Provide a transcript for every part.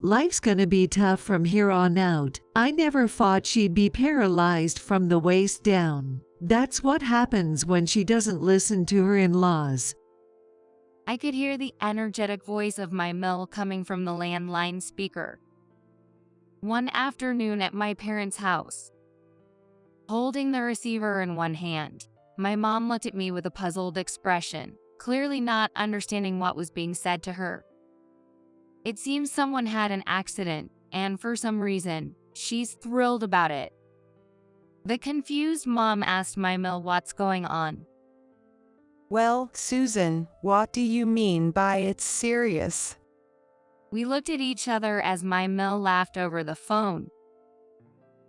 Life's gonna be tough from here on out. I never thought she'd be paralyzed from the waist down. That's what happens when she doesn't listen to her in-laws. I could hear the energetic voice of my mill coming from the landline speaker. One afternoon at my parents' house, holding the receiver in one hand, my mom looked at me with a puzzled expression, clearly not understanding what was being said to her. It seems someone had an accident, and for some reason, she's thrilled about it. The confused mom asked my mill what's going on. Well, Susan, what do you mean by it's serious? We looked at each other as my mill laughed over the phone.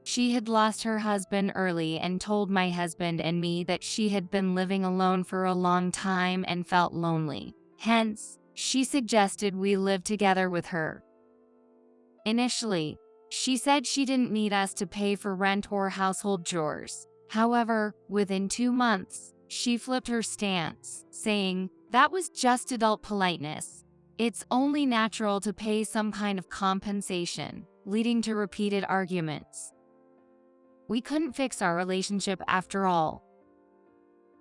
She had lost her husband early and told my husband and me that she had been living alone for a long time and felt lonely. Hence, she suggested we live together with her. Initially, she said she didn't need us to pay for rent or household chores. However, within 2 months, she flipped her stance, saying, "That was just adult politeness. It's only natural to pay some kind of compensation," leading to repeated arguments. We couldn't fix our relationship after all.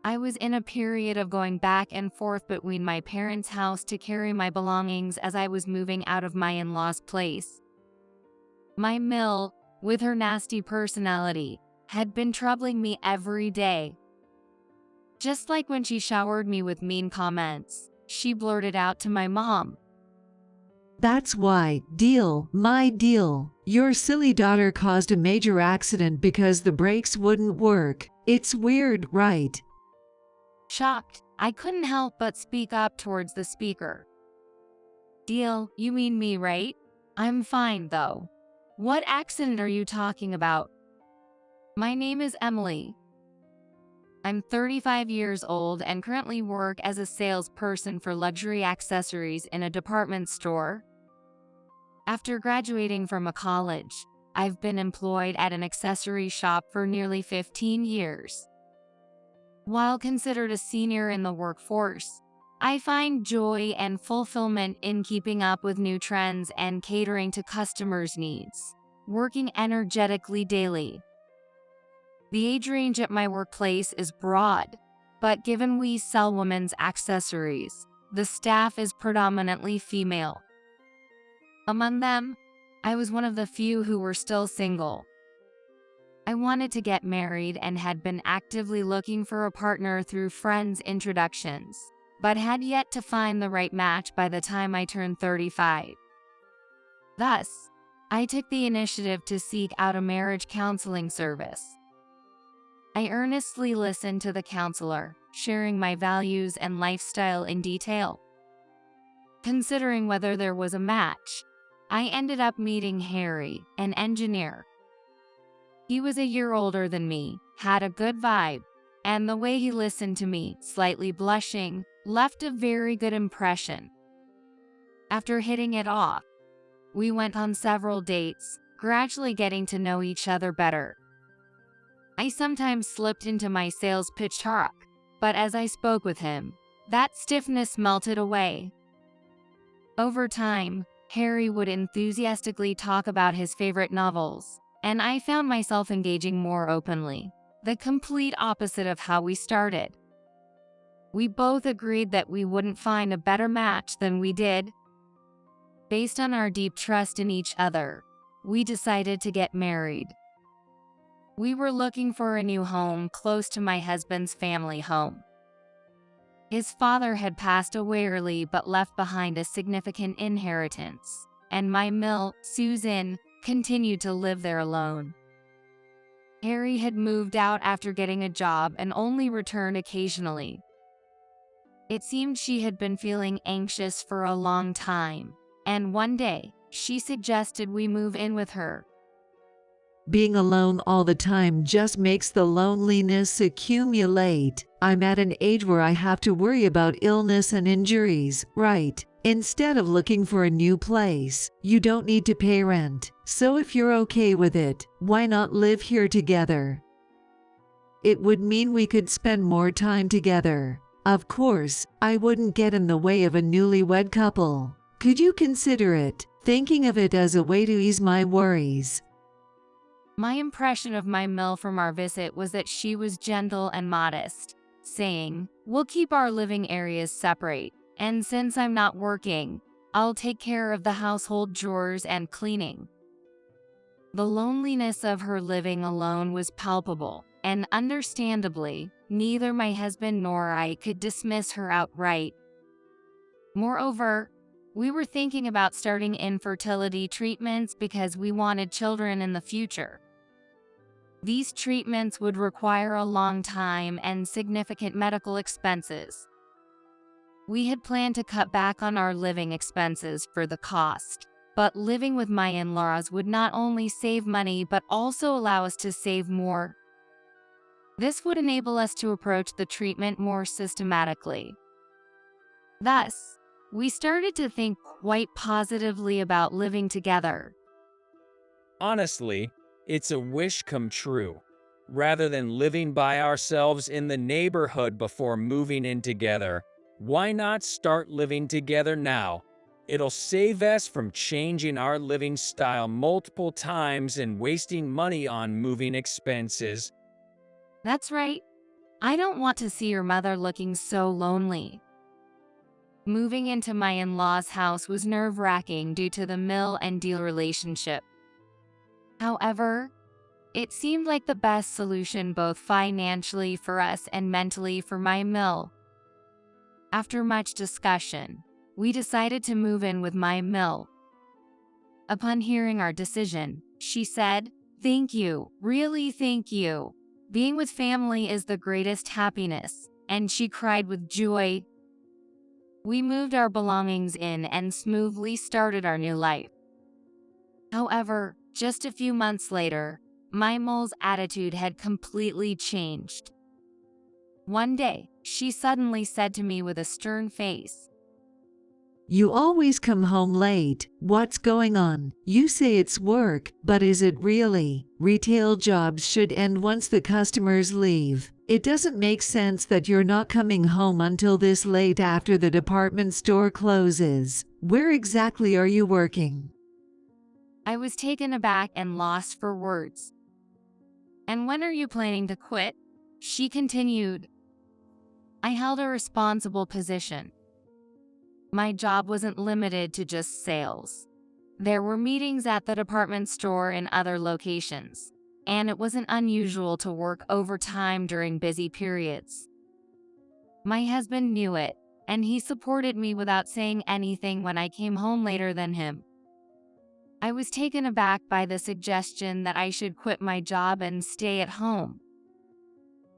I was in a period of going back and forth between my parents' house to carry my belongings as I was moving out of my in-laws' place. My mill, with her nasty personality, had been troubling me every day. Just like when she showered me with mean comments, she blurted out to my mom, "That's why, my deal. Your silly daughter caused a major accident because the brakes wouldn't work. It's weird, right?" Shocked, I couldn't help but speak up towards the speaker. "Deal, you mean me, right? I'm fine, though. What accident are you talking about?" "My name is Emily. I'm 35 years old and currently work as a salesperson for luxury accessories in a department store. After graduating from a college, I've been employed at an accessory shop for nearly 15 years. While considered a senior in the workforce, I find joy and fulfillment in keeping up with new trends and catering to customers' needs, working energetically daily. The age range at my workplace is broad, but given we sell women's accessories, the staff is predominantly female. Among them, I was one of the few who were still single. I wanted to get married and had been actively looking for a partner through friends' introductions, but had yet to find the right match by the time I turned 35. Thus, I took the initiative to seek out a marriage counseling service. I earnestly listened to the counselor, sharing my values and lifestyle in detail. Considering whether there was a match, I ended up meeting Harry, an engineer. He was a year older than me, had a good vibe, and the way he listened to me, slightly blushing, left a very good impression. After hitting it off, we went on several dates, gradually getting to know each other better. I sometimes slipped into my sales pitch talk, but as I spoke with him, that stiffness melted away. Over time, Harry would enthusiastically talk about his favorite novels, and I found myself engaging more openly, the complete opposite of how we started. We both agreed that we wouldn't find a better match than we did. Based on our deep trust in each other, we decided to get married. We were looking for a new home close to my husband's family home. His father had passed away early but left behind a significant inheritance, and my mill, Susan, continued to live there alone. Harry had moved out after getting a job and only returned occasionally. It seemed she had been feeling anxious for a long time, and one day, she suggested we move in with her. Being alone all the time just makes the loneliness accumulate. I'm at an age where I have to worry about illness and injuries, right? Instead of looking for a new place, you don't need to pay rent. So if you're okay with it, why not live here together? It would mean we could spend more time together. Of course, I wouldn't get in the way of a newlywed couple. Could you consider it? thinking of it as a way to ease my worries. My impression of my mill from our visit was that she was gentle and modest, saying, "We'll keep our living areas separate, and since I'm not working, I'll take care of the household chores and cleaning." The loneliness of her living alone was palpable, and understandably, neither my husband nor I could dismiss her outright. Moreover, we were thinking about starting infertility treatments because we wanted children in the future. These treatments would require a long time and significant medical expenses. We had planned to cut back on our living expenses for the cost, but living with my in-laws would not only save money but also allow us to save more. This would enable us to approach the treatment more systematically. Thus, we started to think quite positively about living together. Honestly, it's a wish come true. Rather than living by ourselves in the neighborhood before moving in together, why not start living together now? It'll save us from changing our living style multiple times and wasting money on moving expenses. That's right. I don't want to see your mother looking so lonely. Moving into my in-laws' house was nerve-wracking due to the mill and deal relationship. However, it seemed like the best solution both financially for us and mentally for my mill. After much discussion, we decided to move in with my mill. Upon hearing our decision, she said, "Thank you, really thank you. Being with family is the greatest happiness," and she cried with joy. We moved our belongings in and smoothly started our new life. However, just a few months later, my mole's attitude had completely changed. One day, she suddenly said to me with a stern face, You always come home late. What's going on? You say it's work, but is it really? Retail jobs should end once the customers leave. It doesn't make sense that you're not coming home until this late after the department store closes. Where exactly are you working? I was taken aback and lost for words. "And when are you planning to quit?" she continued. I held a responsible position. My job wasn't limited to just sales. There were meetings at the department store and other locations, and it wasn't unusual to work overtime during busy periods. My husband knew it, and he supported me without saying anything when I came home later than him. I was taken aback by the suggestion that I should quit my job and stay at home.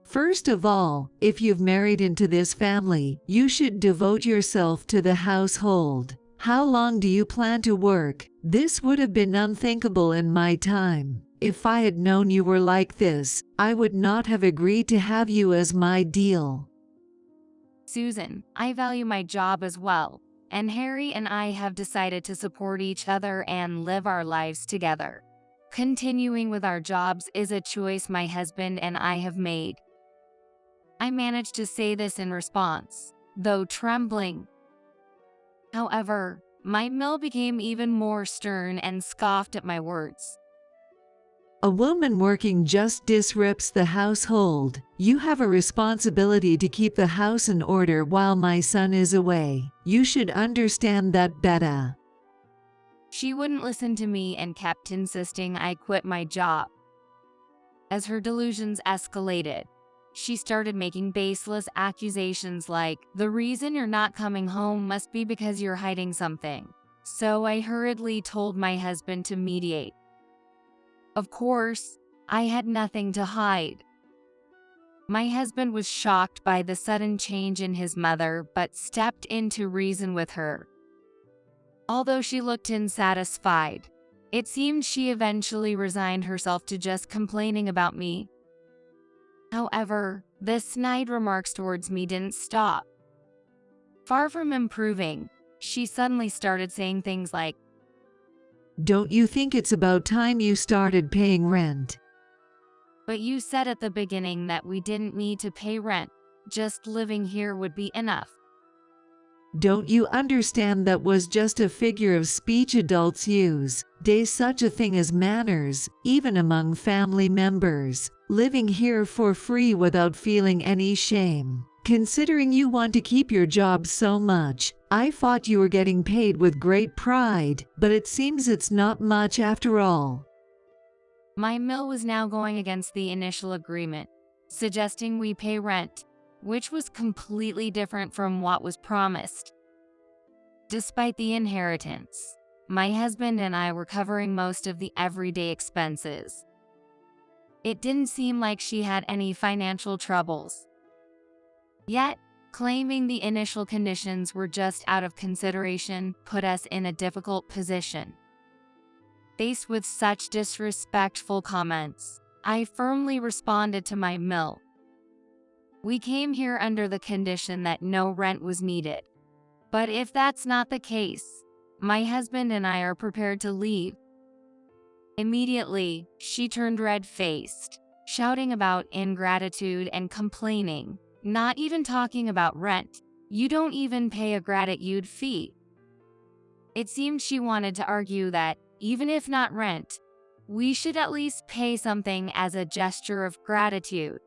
First of all, if you've married into this family, you should devote yourself to the household. How long do you plan to work? This would have been unthinkable in my time. If I had known you were like this, I would not have agreed to have you as my deal. "Susan, I value my job as well, and Harry and I have decided to support each other and live our lives together. Continuing with our jobs is a choice my husband and I have made." I managed to say this in response, though trembling. However, my mill became even more stern and scoffed at my words. A woman working just disrupts the household. You have a responsibility to keep the house in order while my son is away. You should understand that better. She wouldn't listen to me and kept insisting I quit my job. As her delusions escalated, she started making baseless accusations like, "The reason you're not coming home must be because you're hiding something." So I hurriedly told my husband to mediate. Of course, I had nothing to hide. My husband was shocked by the sudden change in his mother but stepped in to reason with her. Although she looked unsatisfied, it seemed she eventually resigned herself to just complaining about me. However, the snide remarks towards me didn't stop. Far from improving, she suddenly started saying things like, Don't you think it's about time you started paying rent? "But you said at the beginning that we didn't need to pay rent, just living here would be enough." Don't you understand that was just a figure of speech adults use? There's such a thing as manners, even among family members. Living here for free without feeling any shame. Considering you want to keep your job so much, I thought you were getting paid with great pride, but it seems it's not much after all. My mill was now going against the initial agreement, suggesting we pay rent, which was completely different from what was promised. Despite the inheritance, my husband and I were covering most of the everyday expenses. It didn't seem like she had any financial troubles. Yet, claiming the initial conditions were just out of consideration put us in a difficult position. Faced with such disrespectful comments, I firmly responded to my mill. We came here under the condition that no rent was needed. But if that's not the case, my husband and I are prepared to leave. Immediately, she turned red-faced, shouting about ingratitude and complaining, not even talking about rent. You don't even pay a gratitude fee. It seemed she wanted to argue that, even if not rent, we should at least pay something as a gesture of gratitude.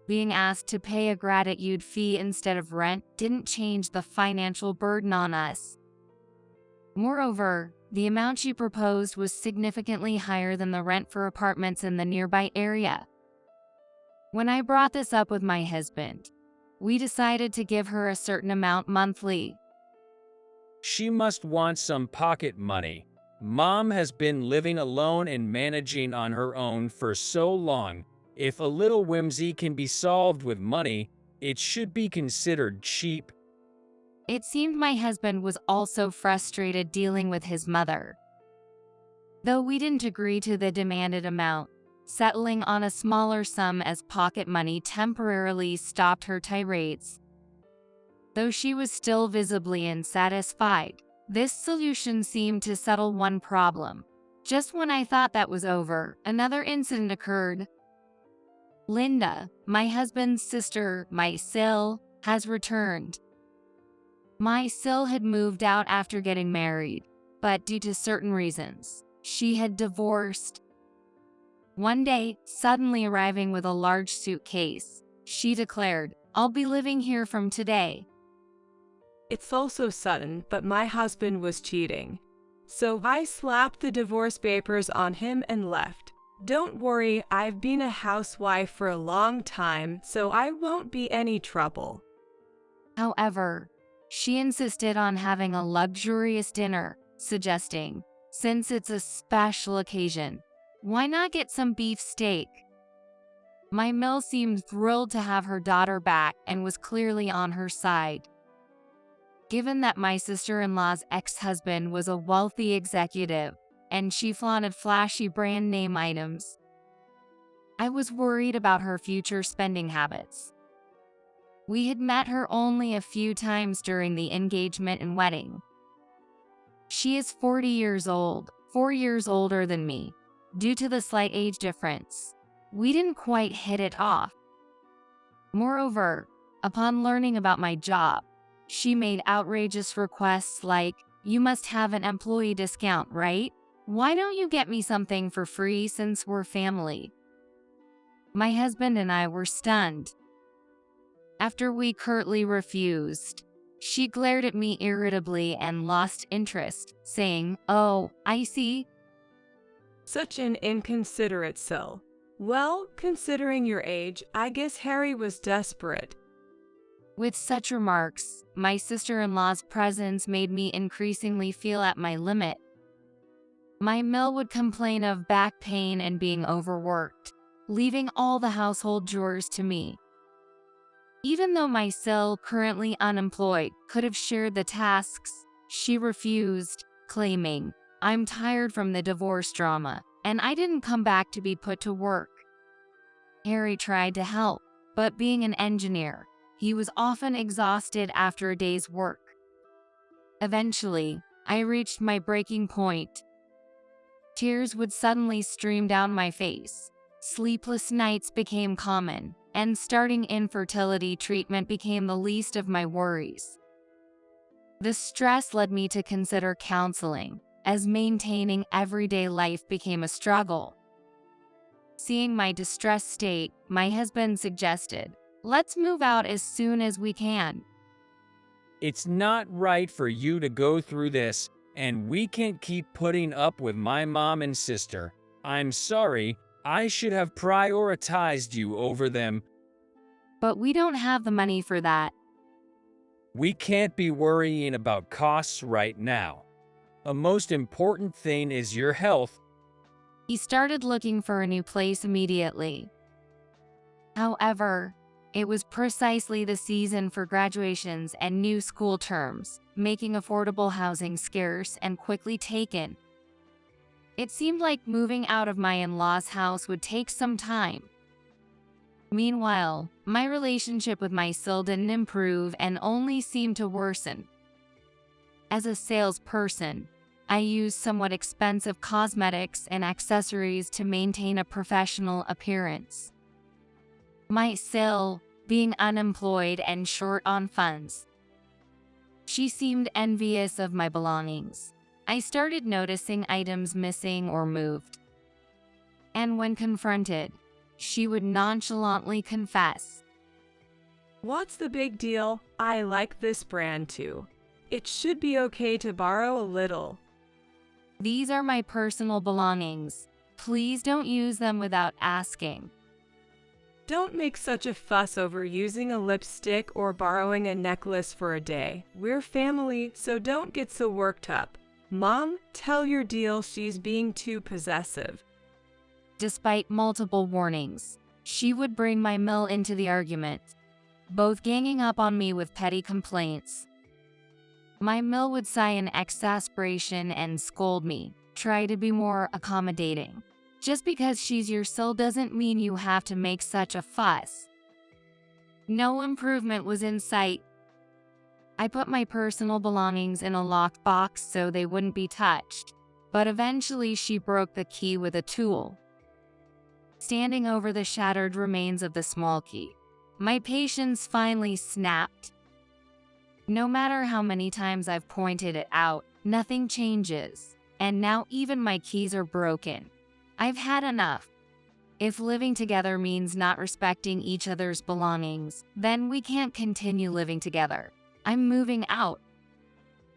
Being asked to pay a gratitude fee instead of rent didn't change the financial burden on us. Moreover, the amount she proposed was significantly higher than the rent for apartments in the nearby area. When I brought this up with my husband, we decided to give her a certain amount monthly. She must want some pocket money. Mom has been living alone and managing on her own for so long. If a little whimsy can be solved with money, it should be considered cheap. It seemed my husband was also frustrated dealing with his mother. Though we didn't agree to the demanded amount, settling on a smaller sum as pocket money temporarily stopped her tirades. Though she was still visibly unsatisfied, this solution seemed to settle one problem. Just when I thought that was over, another incident occurred. Linda, my husband's sister, my Sil, has returned. My Sil had moved out after getting married, but due to certain reasons, she had divorced. One day, suddenly arriving with a large suitcase, she declared, "I'll be living here from today." It's also sudden, but my husband was cheating. So I slapped the divorce papers on him and left. Don't worry, I've been a housewife for a long time, so I won't be any trouble. However, she insisted on having a luxurious dinner, suggesting, since it's a special occasion, why not get some beef steak? My mill seemed thrilled to have her daughter back and was clearly on her side. Given that my sister-in-law's ex-husband was a wealthy executive, and she flaunted flashy brand name items, I was worried about her future spending habits. We had met her only a few times during the engagement and wedding. She is 40 years old, 4 years older than me. Due to the slight age difference, we didn't quite hit it off. Moreover, upon learning about my job, she made outrageous requests like, "You must have an employee discount, right? Why don't you get me something for free since we're family?" My husband and I were stunned. After we curtly refused, she glared at me irritably and lost interest, saying, "Oh, I see." Such an inconsiderate Sil. Well, considering your age, I guess Harry was desperate. With such remarks, my sister-in-law's presence made me increasingly feel at my limit. My mill would complain of back pain and being overworked, leaving all the household chores to me. Even though my Sil, currently unemployed, could have shared the tasks, she refused, claiming, "I'm tired from the divorce drama, and I didn't come back to be put to work." Harry tried to help, but being an engineer, he was often exhausted after a day's work. Eventually, I reached my breaking point. Tears would suddenly stream down my face. Sleepless nights became common, and starting infertility treatment became the least of my worries. The stress led me to consider counseling, as maintaining everyday life became a struggle. Seeing my distressed state, my husband suggested, "Let's move out as soon as we can." It's not right for you to go through this, and we can't keep putting up with my mom and sister. I'm sorry, I should have prioritized you over them. But we don't have the money for that. We can't be worrying about costs right now. The most important thing is your health. He started looking for a new place immediately. However, it was precisely the season for graduations and new school terms, making affordable housing scarce and quickly taken. It seemed like moving out of my in-laws' house would take some time. Meanwhile, my relationship with my SIL didn't improve and only seemed to worsen. As a salesperson, I used somewhat expensive cosmetics and accessories to maintain a professional appearance. My SIL, being unemployed and short on funds, she seemed envious of my belongings. I started noticing items missing or moved. And when confronted, she would nonchalantly confess. "What's the big deal? I like this brand too. It should be okay to borrow a little." "These are my personal belongings. Please don't use them without asking." "Don't make such a fuss over using a lipstick or borrowing a necklace for a day. We're family, so don't get so worked up. Mom, tell your deal she's being too possessive." Despite multiple warnings, she would bring my mill into the argument, both ganging up on me with petty complaints. My mill would sigh in exasperation and scold me, try to be more accommodating. "Just because she's your SIL doesn't mean you have to make such a fuss." No improvement was in sight. I put my personal belongings in a locked box so they wouldn't be touched, but eventually she broke the key with a tool. Standing over the shattered remains of the small key, my patience finally snapped. No matter how many times I've pointed it out, nothing changes, and now even my keys are broken. I've had enough. If living together means not respecting each other's belongings, then we can't continue living together. I'm moving out.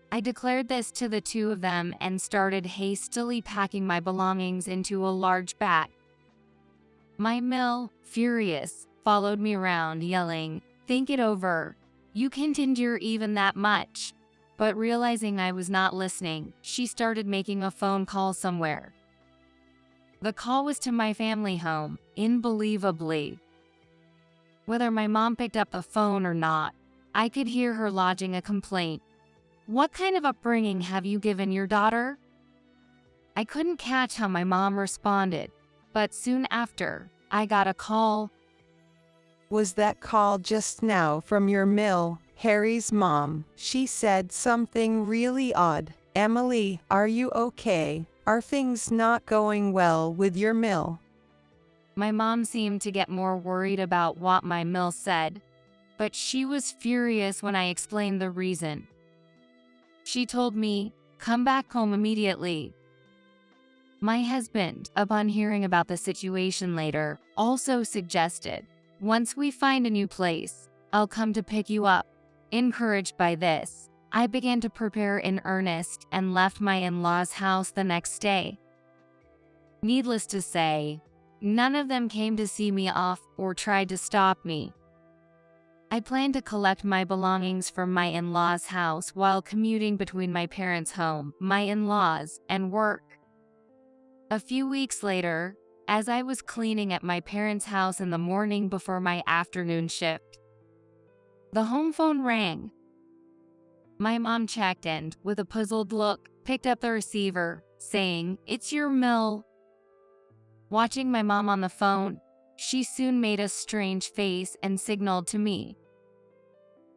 I declared this to the two of them and started hastily packing my belongings into a large bag. My mill, furious, followed me around, yelling, "Think it over. You can't endure even that much." But realizing I was not listening, she started making a phone call somewhere. The call was to my family home, unbelievably. Whether my mom picked up the phone or not, I could hear her lodging a complaint. "What kind of upbringing have you given your daughter?" I couldn't catch how my mom responded, but soon after, I got a call. "Was that call just now from your mill, Harry's mom? She said something really odd. Emily, are you okay? Are things not going well with your mill?" My mom seemed to get more worried about what my mill said, but she was furious when I explained the reason. She told me, "Come back home immediately." My husband, upon hearing about the situation later, also suggested, "Once we find a new place, I'll come to pick you up." Encouraged by this, I began to prepare in earnest and left my in-laws' house the next day. Needless to say, none of them came to see me off or tried to stop me. I planned to collect my belongings from my in-laws' house while commuting between my parents' home, my in-laws, and work. A few weeks later, as I was cleaning at my parents' house in the morning before my afternoon shift, the home phone rang. My mom checked and, with a puzzled look, picked up the receiver, saying, "It's your mill." Watching my mom on the phone, she soon made a strange face and signaled to me.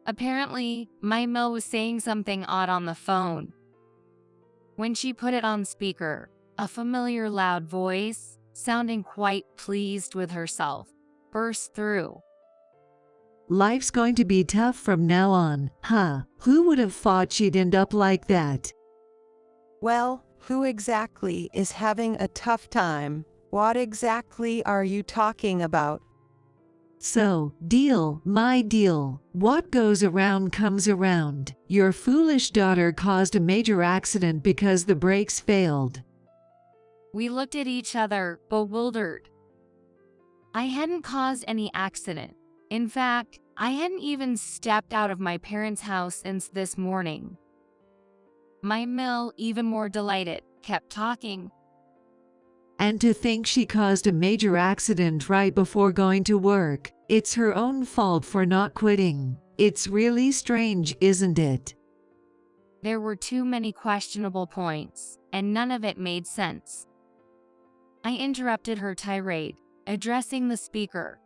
Apparently, my mill was saying something odd on the phone. When she put it on speaker, a familiar loud voice, sounding quite pleased with herself, burst through. life's going to be tough from now on, huh? Who would have thought she'd end up like that? Well, who exactly is having a tough time? What exactly are you talking about? So, deal, my deal. What goes around comes around. Your foolish daughter caused a major accident because the brakes failed. We looked at each other, bewildered. I hadn't caused any accident. In fact, I hadn't even stepped out of my parents' house since this morning. My Mill, even more delighted, kept talking. And to think she caused a major accident right before going to work. It's her own fault for not quitting. It's really strange, isn't it? There were too many questionable points, and none of it made sense. I interrupted her tirade, addressing the speaker.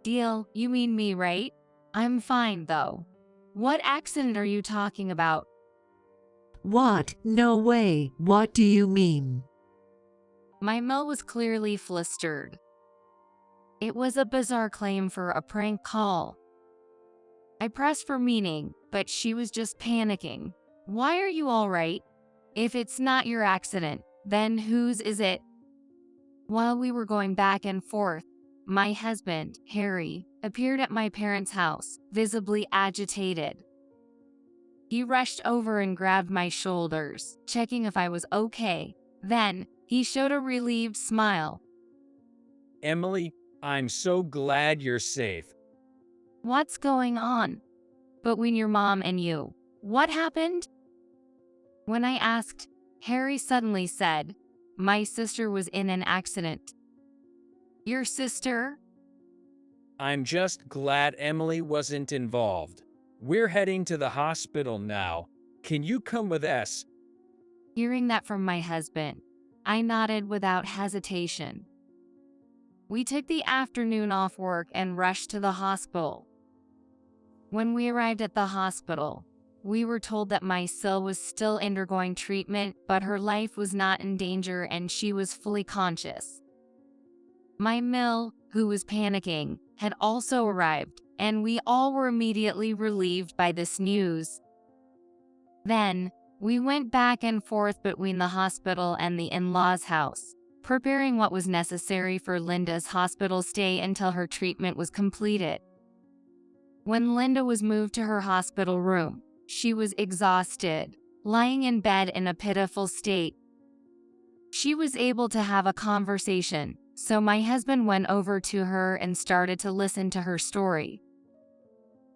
Deal, you mean me, right? I'm fine, though. What accident are you talking about? What? No way. What do you mean? My Mill was clearly flustered. It was a bizarre claim for a prank call. I pressed for meaning, but she was just panicking. Why are you all right? If it's not your accident, then whose is it? While we were going back and forth, my husband, Harry, appeared at my parents' house, visibly agitated. He rushed over and grabbed my shoulders, checking if I was okay. Then, he showed a relieved smile. Emily, I'm so glad you're safe. What's going on? Between your mom and you, what happened? When I asked, Harry suddenly said, my sister was in an accident. Your sister? I'm just glad Emily wasn't involved. We're heading to the hospital now. Can you come with us? Hearing that from my husband, I nodded without hesitation. We took the afternoon off work and rushed to the hospital. When we arrived at the hospital, we were told that my Sil was still undergoing treatment, but her life was not in danger and she was fully conscious. My Mill, who was panicking, had also arrived, and we all were immediately relieved by this news. Then, we went back and forth between the hospital and the in-laws' house, preparing what was necessary for Linda's hospital stay until her treatment was completed. When Linda was moved to her hospital room, she was exhausted, lying in bed in a pitiful state. She was able to have a conversation, so my husband went over to her and started to listen to her story.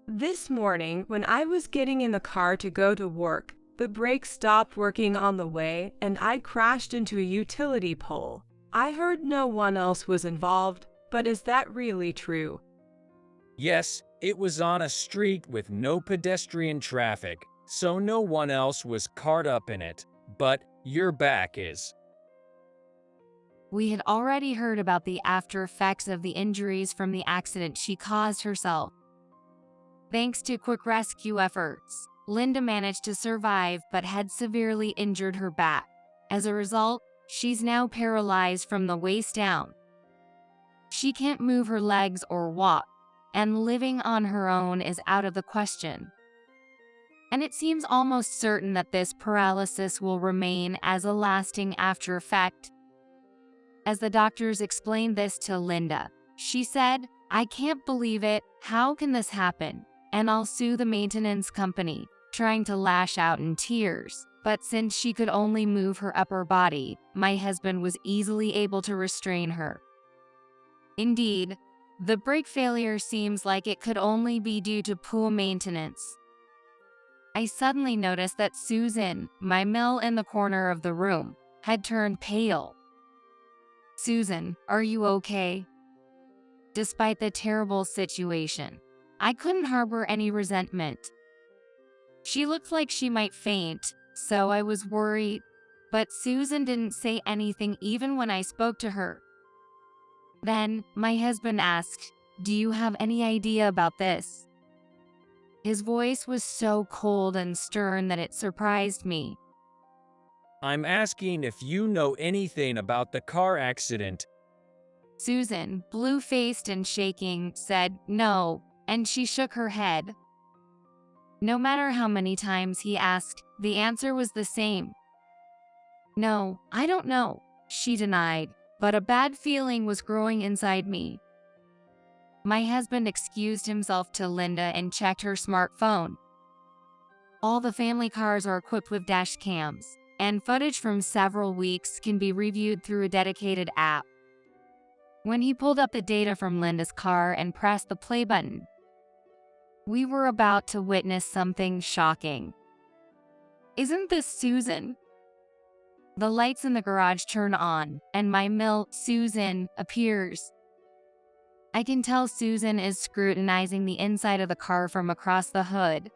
This morning, when I was getting in the car to go to work, the brakes stopped working on the way and I crashed into a utility pole. I heard no one else was involved, but is that really true? Yes, it was on a street with no pedestrian traffic, so no one else was caught up in it, but your back is. We had already heard about the after effects of the injuries from the accident she caused herself. Thanks to quick rescue efforts, Linda managed to survive but had severely injured her back. As a result, she's now paralyzed from the waist down. She can't move her legs or walk, and living on her own is out of the question. And it seems almost certain that this paralysis will remain as a lasting after effect. As the doctors explained this to Linda, she said, I can't believe it, how can this happen? And I'll sue the maintenance company, trying to lash out in tears. But since she could only move her upper body, my husband was easily able to restrain her. Indeed, the brake failure seems like it could only be due to poor maintenance. I suddenly noticed that Susan, my Mill in the corner of the room, had turned pale. Susan, are you okay? Despite the terrible situation, I couldn't harbor any resentment. She looked like she might faint, so I was worried, but Susan didn't say anything even when I spoke to her. Then, my husband asked, do you have any idea about this? His voice was so cold and stern that it surprised me. I'm asking if you know anything about the car accident. Susan, blue-faced and shaking, said, no, and she shook her head. No matter how many times he asked, the answer was the same. No, I don't know, she denied, but a bad feeling was growing inside me. My husband excused himself to Linda and checked her smartphone. All the family cars are equipped with dash cams, and footage from several weeks can be reviewed through a dedicated app. When he pulled up the data from Linda's car and pressed the play button, we were about to witness something shocking. Isn't this Susan? The lights in the garage turn on, and my Susan appears. I can tell Susan is scrutinizing the inside of the car from across the hood.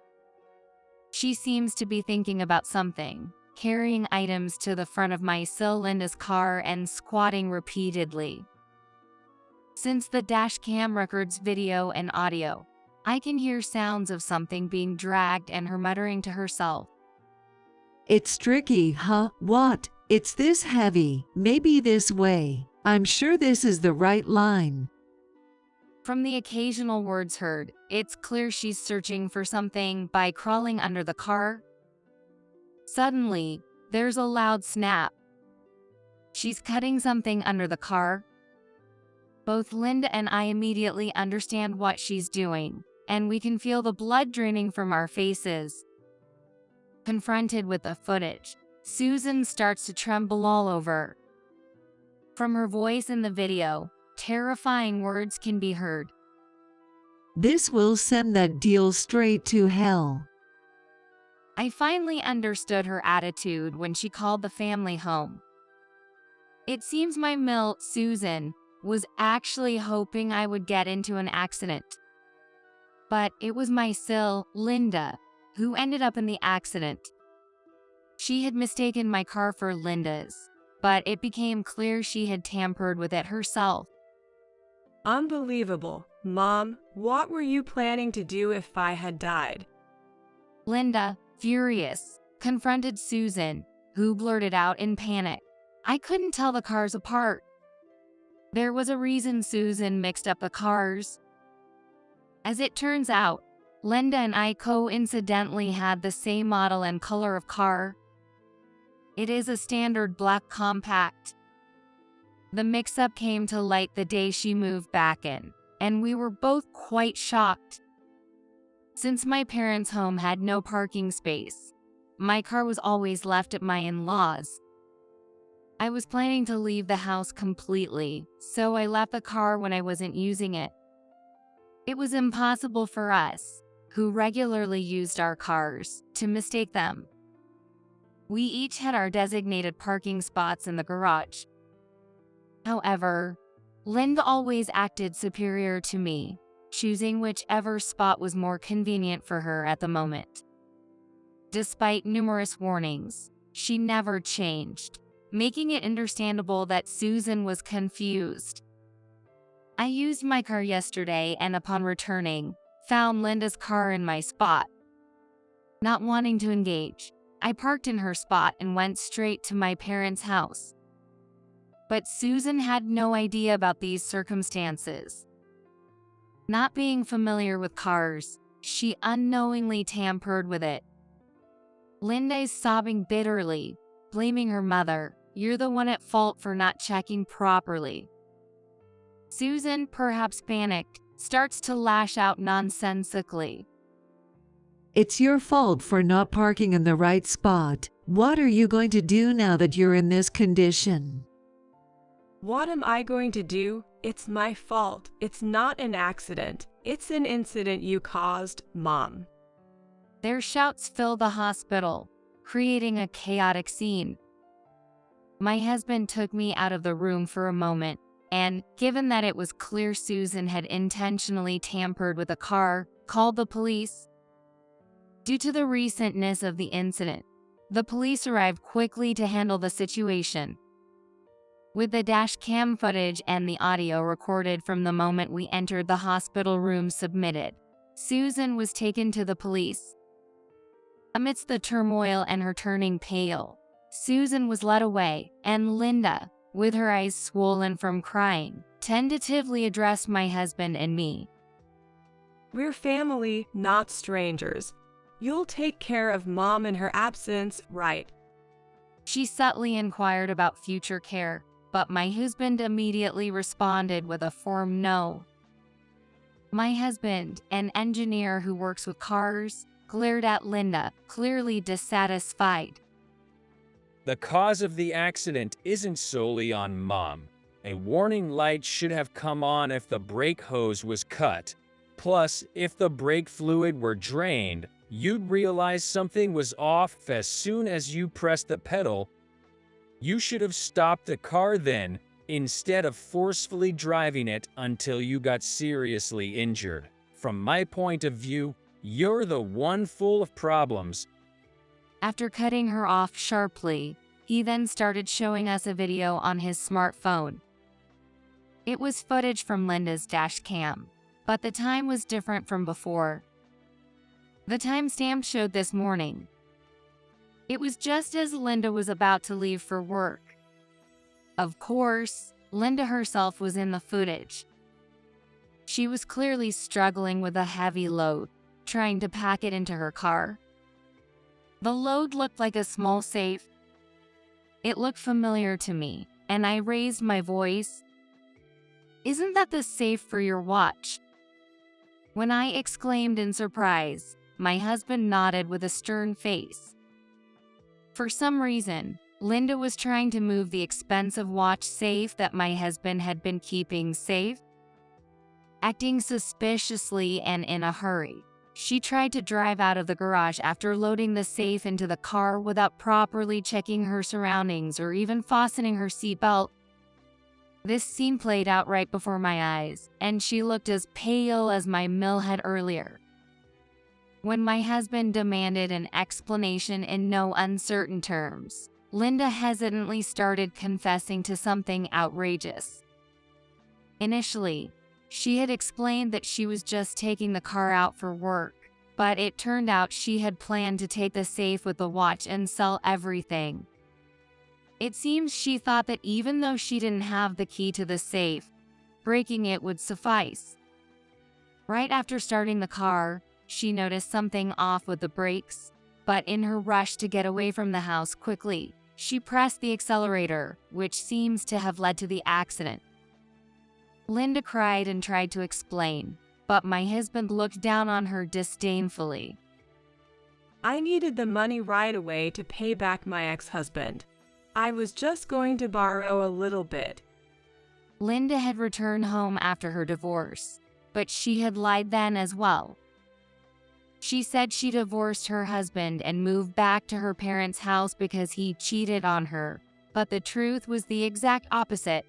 She seems to be thinking about something, carrying items to the front of my Linda's car and squatting repeatedly. Since the dash cam records video and audio, I can hear sounds of something being dragged and her muttering to herself. It's tricky, huh? What? It's this heavy. Maybe this way. I'm sure this is the right line. From the occasional words heard, it's clear she's searching for something by crawling under the car. Suddenly, there's a loud snap. She's cutting something under the car. Both Linda and I immediately understand what she's doing, and we can feel the blood draining from our faces. Confronted with the footage, Susan starts to tremble all over. From her voice in the video, terrifying words can be heard. This will send that deal straight to hell. I finally understood her attitude when she called the family home. It seems my Susan was actually hoping I would get into an accident. But it was my Linda, who ended up in the accident. She had mistaken my car for Linda's, but it became clear she had tampered with it herself. Unbelievable. Mom, what were you planning to do if I had died? Linda, furious, confronted Susan, who blurted out in panic, I couldn't tell the cars apart. There was a reason Susan mixed up the cars. As it turns out, Linda and I coincidentally had the same model and color of car. It is a standard black compact. The mix-up came to light the day she moved back in, and we were both quite shocked. Since my parents' home had no parking space, my car was always left at my in-laws. I was planning to leave the house completely, so I left the car when I wasn't using it. It was impossible for us, who regularly used our cars, to mistake them. We each had our designated parking spots in the garage. However, Linda always acted superior to me, choosing whichever spot was more convenient for her at the moment. Despite numerous warnings, she never changed, making it understandable that Susan was confused. I used my car yesterday and upon returning, found Linda's car in my spot. Not wanting to engage, I parked in her spot and went straight to my parents' house. But Susan had no idea about these circumstances. Not being familiar with cars, she unknowingly tampered with it. Linda is sobbing bitterly, blaming her mother. You're the one at fault for not checking properly. Susan, perhaps panicked, starts to lash out nonsensically. It's your fault for not parking in the right spot. What are you going to do now that you're in this condition? What am I going to do? It's my fault. It's not an accident. It's an incident you caused, Mom. Their shouts fill the hospital, creating a chaotic scene. My husband took me out of the room for a moment, and, given that it was clear Susan had intentionally tampered with a car, called the police. Due to the recentness of the incident, the police arrived quickly to handle the situation. With the dash cam footage and the audio recorded from the moment we entered the hospital room submitted, Susan was taken to the police. Amidst the turmoil and her turning pale, Susan was led away, and Linda, with her eyes swollen from crying, tentatively addressed my husband and me. We're family, not strangers. You'll take care of Mom in her absence, right? She subtly inquired about future care, but my husband immediately responded with a firm no. My husband, an engineer who works with cars, glared at Linda, clearly dissatisfied. The cause of the accident isn't solely on Mom. A warning light should have come on if the brake hose was cut. Plus, if the brake fluid were drained, you'd realize something was off as soon as you pressed the pedal. You should have stopped the car then, instead of forcefully driving it until you got seriously injured. From my point of view, you're the one full of problems. After cutting her off sharply, he then started showing us a video on his smartphone. It was footage from Linda's dash cam, but the time was different from before. The timestamp showed this morning. It was just as Linda was about to leave for work. Of course, Linda herself was in the footage. She was clearly struggling with a heavy load, trying to pack it into her car. The load looked like a small safe. It looked familiar to me, and I raised my voice. "Isn't that the safe for your watch?" When I exclaimed in surprise, my husband nodded with a stern face. For some reason, Linda was trying to move the expensive watch safe that my husband had been keeping safe. Acting suspiciously and in a hurry, she tried to drive out of the garage after loading the safe into the car without properly checking her surroundings or even fastening her seatbelt. This scene played out right before my eyes, and she looked as pale as my mill had earlier. When my husband demanded an explanation in no uncertain terms, Linda hesitantly started confessing to something outrageous. Initially, she had explained that she was just taking the car out for work, but it turned out she had planned to take the safe with the watch and sell everything. It seems she thought that even though she didn't have the key to the safe, breaking it would suffice. Right after starting the car, she noticed something off with the brakes, but in her rush to get away from the house quickly, she pressed the accelerator, which seems to have led to the accident. Linda cried and tried to explain, but my husband looked down on her disdainfully. I needed the money right away to pay back my ex-husband. I was just going to borrow a little bit. Linda had returned home after her divorce, but she had lied then as well. She said she divorced her husband and moved back to her parents' house because he cheated on her, but the truth was the exact opposite.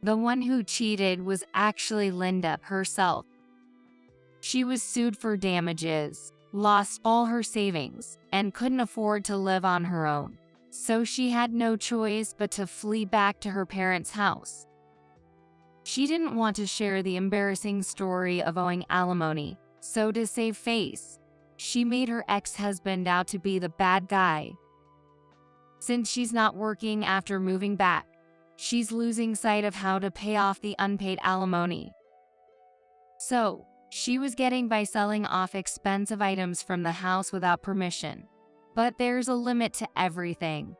The one who cheated was actually Linda herself. She was sued for damages, lost all her savings, and couldn't afford to live on her own, so she had no choice but to flee back to her parents' house. She didn't want to share the embarrassing story of owing alimony, so to save face, she made her ex-husband out to be the bad guy. Since she's not working after moving back, she's losing sight of how to pay off the unpaid alimony. So, she was getting by selling off expensive items from the house without permission. But there's a limit to everything.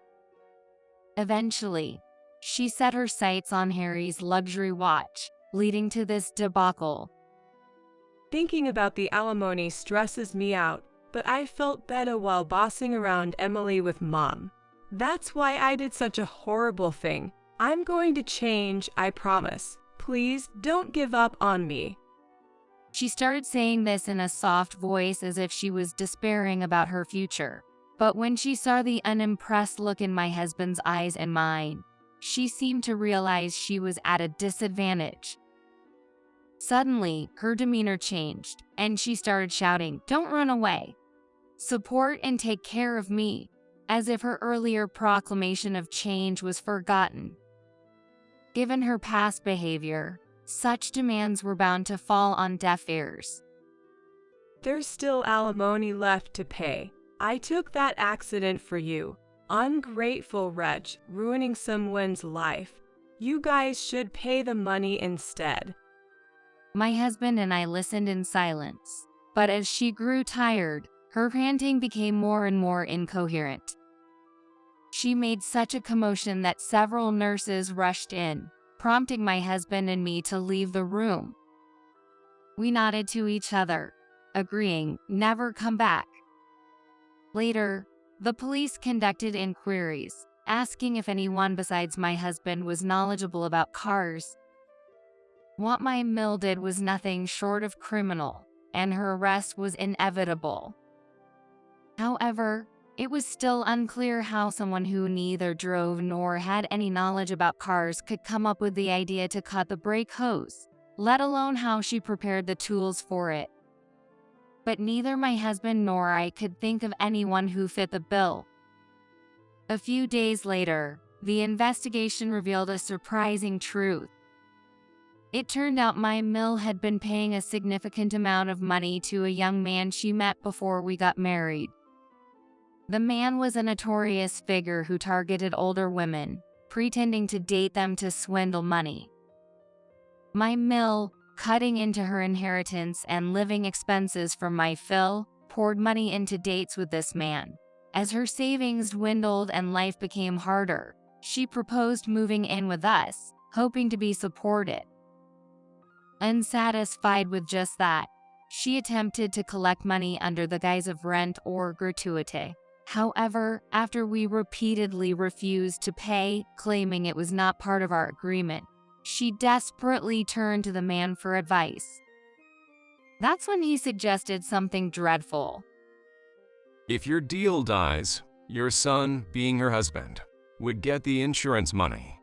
Eventually, she set her sights on Harry's luxury watch, leading to this debacle. Thinking about the alimony stresses me out, but I felt better while bossing around Emily with Mom. That's why I did such a horrible thing. I'm going to change, I promise. Please don't give up on me. She started saying this in a soft voice as if she was despairing about her future. But when she saw the unimpressed look in my husband's eyes and mine, she seemed to realize she was at a disadvantage. Suddenly, her demeanor changed, and she started shouting, "Don't run away. Support and take care of me," as if her earlier proclamation of change was forgotten. Given her past behavior, such demands were bound to fall on deaf ears. There's still alimony left to pay. I took that accident for you. Ungrateful wretch, ruining someone's life. You guys should pay the money instead. My husband and I listened in silence, but as she grew tired, her panting became more and more incoherent. She made such a commotion that several nurses rushed in, prompting my husband and me to leave the room. We nodded to each other, agreeing, never come back. Later, the police conducted inquiries, asking if anyone besides my husband was knowledgeable about cars. What my mill did was nothing short of criminal, and her arrest was inevitable. However, it was still unclear how someone who neither drove nor had any knowledge about cars could come up with the idea to cut the brake hose, let alone how she prepared the tools for it. But neither my husband nor I could think of anyone who fit the bill. A few days later, the investigation revealed a surprising truth. It turned out my mill had been paying a significant amount of money to a young man she met before we got married. The man was a notorious figure who targeted older women, pretending to date them to swindle money. My mill, cutting into her inheritance and living expenses from my fill, poured money into dates with this man. As her savings dwindled and life became harder, she proposed moving in with us, hoping to be supported. Unsatisfied with just that, she attempted to collect money under the guise of rent or gratuity. However, after we repeatedly refused to pay, claiming it was not part of our agreement, she desperately turned to the man for advice. That's when he suggested something dreadful. If your deal dies, your son, being her husband, would get the insurance money.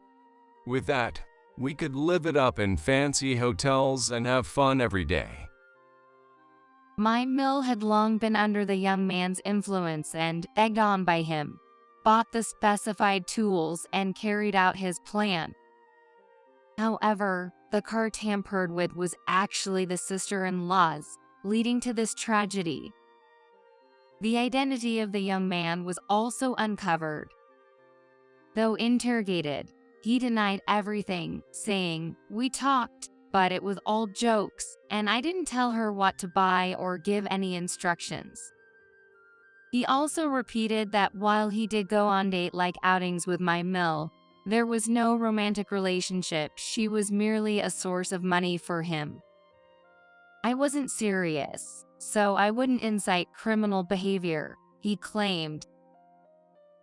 With that, we could live it up in fancy hotels and have fun every day. My mill had long been under the young man's influence and, egged on by him, bought the specified tools and carried out his plan. However, the car tampered with was actually the sister-in-law's, leading to this tragedy. The identity of the young man was also uncovered. Though interrogated, he denied everything, saying, "We talked, but it was all jokes, and I didn't tell her what to buy or give any instructions." He also repeated that while he did go on date-like outings with my mill, there was no romantic relationship. She was merely a source of money for him. I wasn't serious, so I wouldn't incite criminal behavior, he claimed.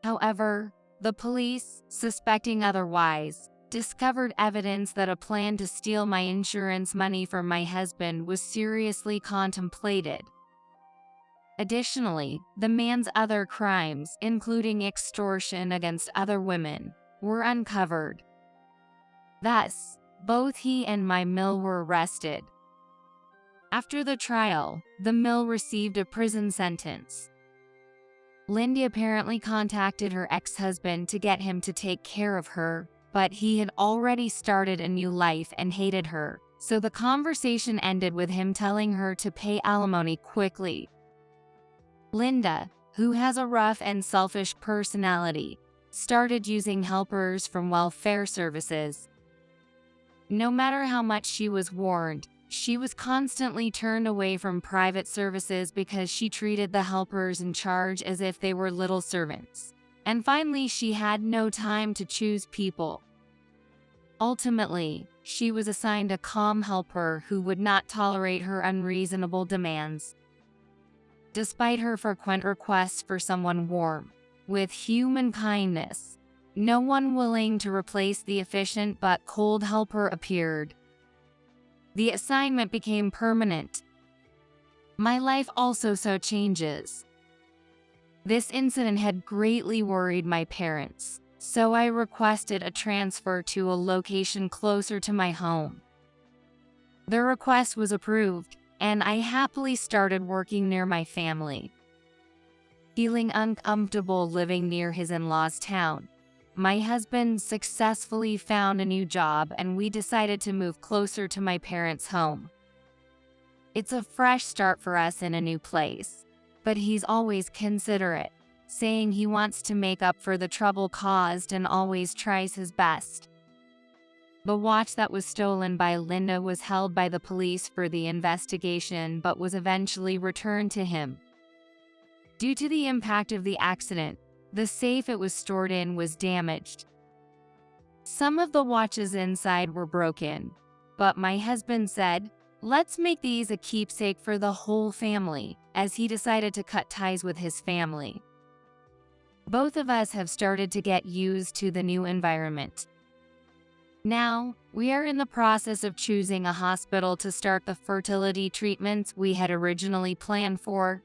However, the police, suspecting otherwise, discovered evidence that a plan to steal my insurance money from my husband was seriously contemplated. Additionally, the man's other crimes, including extortion against other women, were uncovered. Thus, both he and my mill were arrested. After the trial, the mill received a prison sentence. Lindy apparently contacted her ex-husband to get him to take care of her, but he had already started a new life and hated her, so the conversation ended with him telling her to pay alimony quickly. Linda, who has a rough and selfish personality, started using helpers from welfare services. No matter how much she was warned, she was constantly turned away from private services because she treated the helpers in charge as if they were little servants. And finally, she had no time to choose people. Ultimately, she was assigned a calm helper who would not tolerate her unreasonable demands. Despite her frequent requests for someone warm, with human kindness, no one willing to replace the efficient but cold helper appeared. The assignment became permanent. My life also saw changes. This incident had greatly worried my parents, so I requested a transfer to a location closer to my home. The request was approved, and I happily started working near my family. Feeling uncomfortable living near his in-laws' town, my husband successfully found a new job and we decided to move closer to my parents' home. It's a fresh start for us in a new place, but he's always considerate, saying he wants to make up for the trouble caused and always tries his best. The watch that was stolen by Linda was held by the police for the investigation but was eventually returned to him. Due to the impact of the accident, the safe it was stored in was damaged. Some of the watches inside were broken, but my husband said, "Let's make these a keepsake for the whole family," as he decided to cut ties with his family. Both of us have started to get used to the new environment. Now, we are in the process of choosing a hospital to start the fertility treatments we had originally planned for.